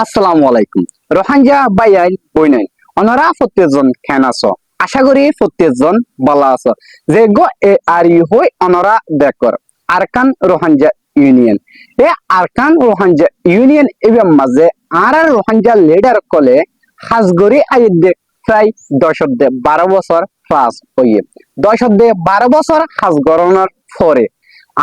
আসসালামু আলাইকুম। রোহাঙ্গা বাইয়াই বইনাই অনরা প্রত্যেকজন কেন আছো? আশা করি প্রত্যেকজন ভালো আছো। যে গো এ আর ইউ হই অনরা দেখর আরকান রোহাঙ্গা ইউনিয়ন। এ আরকান রোহাঙ্গা ইউনিয়ন এবার মাঝে আর রোহাঙ্গা লিডার কলে হাজগরি আইদে প্রায় 10 12 বছর প্লাস হইয়ে 10 12 বছর হাজগরণের পরে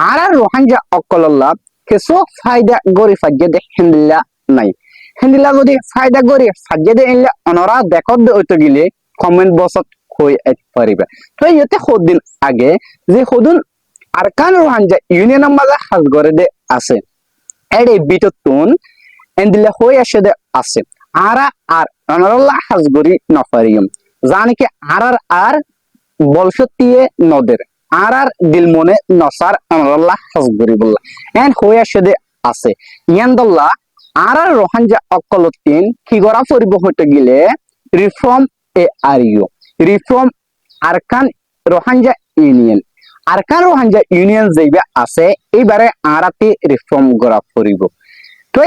আর রোহাঙ্গা অকল্লা কিছু ফায়দা গরি ফাইজে হিন্দিল্লা নাই। হিন্দিলা যদি ফায়দা করি সাজ্জাদে এনলে অনরা দেখত হইতে গেলে কমেন্ট বক্সত হই পারিবে। তো ইয়াতে সদিন আগে যে সদুন আরকান রোহাঙ্গা ইউনিয়নের মাঝে হাজগরে দে আছে এর বিটতুন এন্দিলা হই আসে দে আছে আর আর অনরল্লা হাজগরি নফারিয়ম জানি কি আর বলসতিয়ে নদের আর দিল মনে নসার অনরল্লা হাজগরি বললা এন হই আসে দে আছে ইয়ান্দল্লা আর রোহাঙ্গা অকলতিন কি করা পরিব হইতে গেলে reform A R U reform Arakan Rohingya Union Arakan Rohingya Union যেইবা আছে এইবারে আরাতে রিফর্ম করা পরিব। তো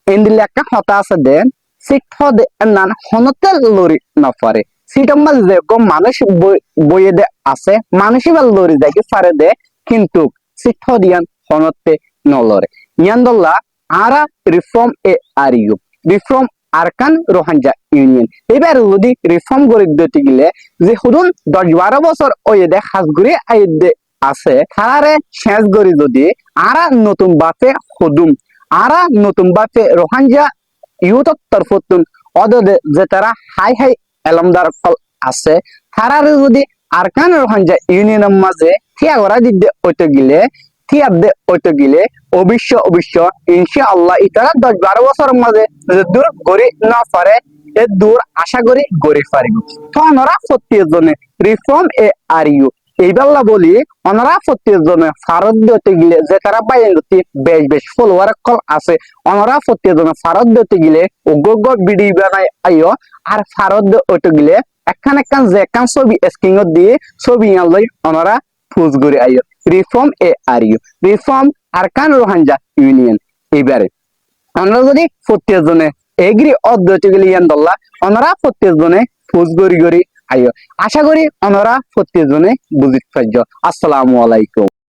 এন্দিলে একটা কথা আছে দে সিট দে নান হনতে লরি নফারে সিটম যে গো মানুষ বইয়ে দে আছে মানুষই বা লরি যাইকে পারে দে কিন্তু সিট দিয়ান হনতে নলরে ইয়ান্দল্লা আরা reform A R U reform Arakan Rohingya Union এবার যদি রিফর্ম করে দিতে গেলে যে হুদুন 10 12 বছর ওই দে হাজগুড়ি আইদে আছে তারারে শেষ করি যদি আরা নতুন বাপে হুদুম আরা নতুন বাপে রোহাঙ্গা ইউথ তরফতুন অদে যে তারা হাই হাই এলমদার ফল আছে তারারে যদি আরকান রোহাঙ্গা ইউনিয়নের মাঝে থিয়া করা দিতে ওইতে গেলে থিয়াদে ওইতে গেলে অবশ্য ইনশাআল্লাহ ইতারা 10 12 বছরের মাঝে যে দূর গড়ি না পারে এ দূর আশা করি গড়ি পারিব। তো অনরা প্রত্যেকজনে রিফর্ম এ আর ইউ এইবেলা বলি অনরা প্রত্যেকজনে ফারত দিতে গেলে যে তারা বাইরে বেশ ফলোয়ার কল আছে অনরা প্রত্যেকজনে ফারত দিতে গেলে উগ্র ভিডিও বানাই আইও আর ফারত দিতে গেলে একখান যে একখান ছবি স্ক্রিন দিয়ে ছবি আনলই অনরা ফুজ করে আইও reform A R U reform Arakan Rohingya Union. এবারে আমরা যদি প্রত্যেকজনে এগ্রি অদ্বৈতে গেলে ইয়ান্দল্লা অনরা প্রত্যেকজনে ফুজ গড়ি আইও আশা করি অনরা প্রত্যেকজনে বুঝিত পারছ। আসসালামু আলাইকুম।